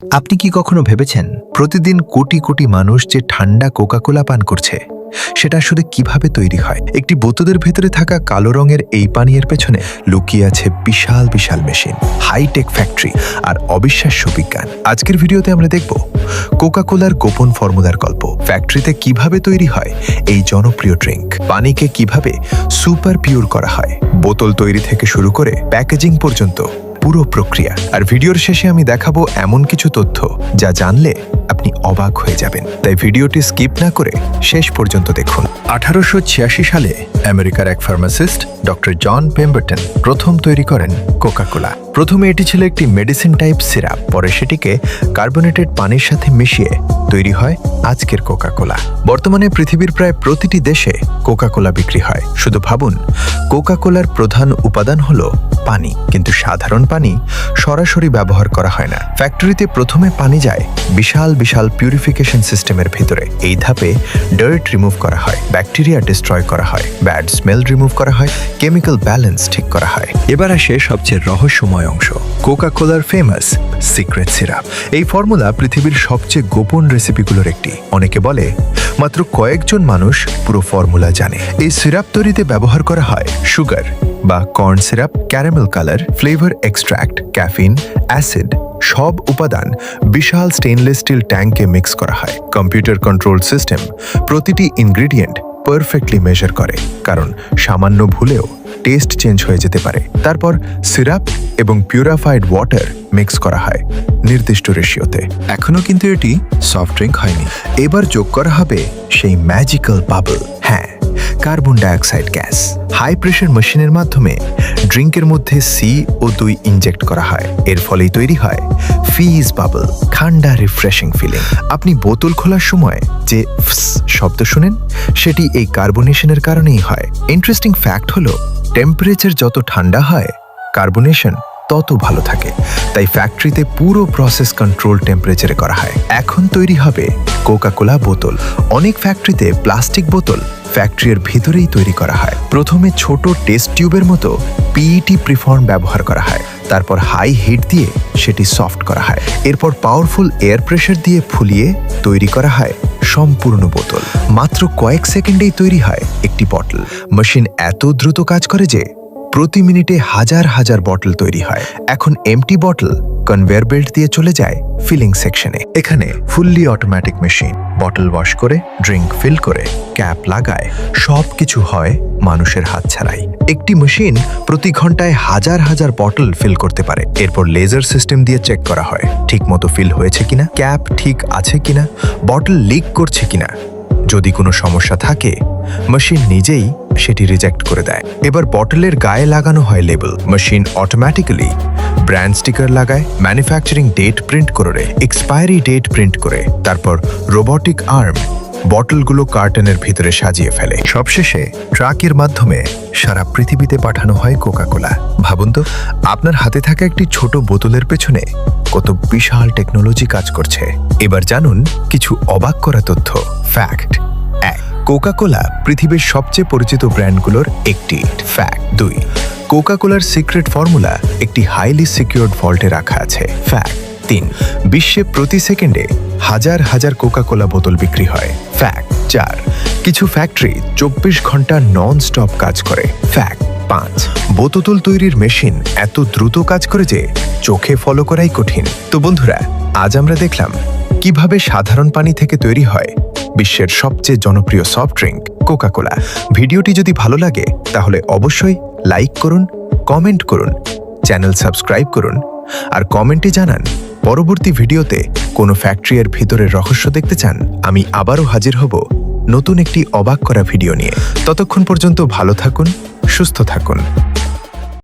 আপনি কি কখনো ভেবেছেন প্রতিদিন কোটি কোটি মানুষ যে ঠান্ডা কোকা-কোলা পান করছে সেটা আসলে কিভাবে তৈরি হয়? একটি বোতলের ভেতরে থাকা কালো রঙের এই পানীয়ের পেছনে লুকিয়ে আছে বিশাল বিশাল মেশিন, হাইটেক ফ্যাক্টরি আর অবিশ্বাস্য বিজ্ঞান। আজকের ভিডিওতে আমরা দেখব কোকা-কোলার গোপন ফর্মুলার গল্প, ফ্যাক্টরিতে কিভাবে তৈরি হয় এই জনপ্রিয় ড্রিঙ্ক, পানিকে কিভাবে সুপার পিওর করা হয়, বোতল তৈরি থেকে শুরু করে প্যাকেজিং পর্যন্ত পুরো প্রক্রিয়া। আর ভিডিওর শেষে আমি দেখাবো এমন কিছু তথ্য যা জানলে আপনি অবাক হয়ে যাবেন, তাই ভিডিওটি স্কিপ না করে শেষ পর্যন্ত দেখুন। 1886 সালে আমেরিকার এক ফার্মাসিস্ট ডক্টর জন পেম্বারটন প্রথম তৈরি করেন কোকা-কোলা। প্রথমে এটি ছিল একটি মেডিসিন টাইপ সিরাপ, পরে সেটিকে কার্বনেটেড পানির সাথে মিশিয়ে তৈরি হয় আজকের কোকা-কোলা। বর্তমানে পৃথিবীর প্রায় প্রতিটি দেশে কোকা-কোলা বিক্রি হয়। শুধু ভাবুন, কোকা-কোলার প্রধান উপাদান হলো পানি, কিন্তু সাধারণ পানি সরাসরি ব্যবহার করা হয় না। ফ্যাক্টরিতে প্রথমে পানি যায় বিশাল বিশাল পিউরিফিকেশন সিস্টেমের ভিতরে। এই ধাপে ডার্ট রিমুভ করা হয়, ব্যাকটেরিয়া ডিস্ট্রয় করা হয়, ব্যাড স্মেল রিমুভ করা হয়, কেমিক্যাল ব্যালেন্স ঠিক করা হয়। এবার আসে সবচেয়ে রহস্যময় অংশ, কোকা-কোলার ফেমাস সিক্রেট সিরাপ। এই ফর্মুলা পৃথিবীর সবচেয়ে গোপন রেসিপিগুলোর একটি। অনেকে বলে মাত্র কয়েকজন মানুষ পুরো ফর্মুলা জানে। এই সিরাপ তৈরিতে ব্যবহার করা হয় সুগার বা corn syrup, caramel colour, flavour extract, caffeine, acid, সব উপাদান বিশাল স্টেইনলেস স্টিল ট্যাঙ্কে মিক্স করা হয়। কম্পিউটার কন্ট্রোল সিস্টেম প্রতিটি ইনগ্রেডিয়েন্ট পারফেক্টলি মেজার করে, কারণ সামান্য ভুলেও টেস্ট চেঞ্জ হয়ে যেতে পারে। তারপর সিরাপ এবং পিউরিফাইড ওয়াটার মিক্স করা হয় নির্দিষ্ট রেশিওতে। এখনো কিন্তু এটি সফট ড্রিঙ্ক হয়নি। এবার যোগ করা হবে সেই ম্যাজিক্যাল বাবল, হ্যাঁ, carbon dioxide gas. High pressure মেশিনের মাধ্যমে ড্রিঙ্কের মধ্যে CO2 ইনজেক্ট করা হয়। এর ফলেই তৈরি হয় ফিজ বাবল, ঠান্ডা রিফ্রেশিং ফিলিং। আপনি বোতল খোলার সময় যে ফস শব্দ শুনেন, সেটি এই কার্বনেশনের কারণেই হয়। ইন্টারেস্টিং ফ্যাক্ট হলো, টেম্পারেচার যত ঠান্ডা হয় কার্বনেশন তত ভালো থাকে। তাই ফ্যাক্টরিতে পুরো প্রসেস কন্ট্রোল টেম্পারেচারে করা হয়। এখন তৈরি হবে কোকা-কোলা বোতল। অনেক ফ্যাক্টরিতে প্লাস্টিক বোতল ফ্যাক্টরির ভিতরেই তৈরি করা হয়। প্রথমে ছোট টেস্ট টিউবের মতো PET প্রিফর্ম ব্যবহার করা হয়, তারপর হাই হিট দিয়ে সেটি সফট করা হয়। এরপর পাওয়ারফুল এয়ার প্রেশার দিয়ে ফুলিয়ে তৈরি করা হয় সম্পূর্ণ বোতল। মাত্র কয়েক সেকেন্ডেই তৈরি হয় একটি বটল। মেশিন এত দ্রুত কাজ করে যে প্রতি মিনিটে হাজার হাজার বটল তৈরি হয়। এখন এমটি বটল কনভেয়ার বেল্ট দিয়ে চলে যায় ফিলিং সেকশনে। এখানে fully automatic machine bottle wash করে, ড্রিঙ্ক ফিল করে, ক্যাপ লাগায়। সব কিছু হয় মানুষের হাত ছাড়াই। একটি মেশিন প্রতি ঘন্টায় হাজার হাজার বটল ফিল করতে পারে। এরপর লেজার সিস্টেম দিয়ে চেক করা হয় ঠিক মতো ফিল হয়েছে কিনা, ক্যাপ ঠিক আছে কিনা, বটল লিক করছে কিনা। যদি কোনো সমস্যা থাকে, মেশিন নিজেই সেটি রিজেক্ট করে দেয়। এবার বটলের গায়ে লাগানো হয় label. Machine automatically brand sticker লাগায়, ম্যানুফ্যাকচারিং ডেট প্রিন্ট করে, এক্সপায়ারি ডেট প্রিন্ট করে, তারপর রোবটিক আর্ম বটলগুলো কার্টনের ভিতরে সাজিয়ে ফেলে। সবশেষে ট্রাকের মাধ্যমে সারা পৃথিবীতে পাঠানো হয় কোকা-কোলা। ভাবুন তো, আপনার হাতে থাকা একটি ছোট বোতলের পেছনে কত বিশাল টেকনোলজি কাজ করছে। এবার জানুন কিছু অবাক করা তথ্য। ফ্যাক্ট 1, কোকা-কোলা পৃথিবীর সবচেয়ে পরিচিত ব্র্যান্ডগুলোর একটি। ফ্যাক্ট 2, কোকা-কোলার সিক্রেট ফর্মুলা একটি হাইলি সিকিউরড ভল্টে রাখা আছে। ফ্যাক্ট 3, বিশ্বে প্রতি সেকেন্ডে হাজার হাজার কোকা-কোলা বোতল বিক্রি হয়। ফ্যাক্ট 4, কিছু ফ্যাক্টরি 24 ঘন্টা নন স্টপ কাজ করে। ফ্যাক্ট 5, বোতল তৈরির মেশিন এত দ্রুত কাজ করে যে চোখে ফলো করাই কঠিন। তো বন্ধুরা, আজ আমরা দেখলাম কিভাবে সাধারণ পানি থেকে তৈরি হয় বিশ্বের সবচেয়ে জনপ্রিয় সফট ড্রিঙ্ক কোকা-কোলা। ভিডিওটি যদি ভালো লাগে তাহলে অবশ্যই লাইক করুন, কমেন্ট করুন, চ্যানেল সাবস্ক্রাইব করুন, আর কমেন্টে জানান পরবর্তী ভিডিওতে কোনো ফ্যাক্টরির ভিতরের রহস্য দেখতে চান। আমি আবারও হাজির হব নতুন একটি অবাক করা ভিডিও নিয়ে। ততক্ষণ পর্যন্ত ভালো থাকুন, সুস্থ থাকুন।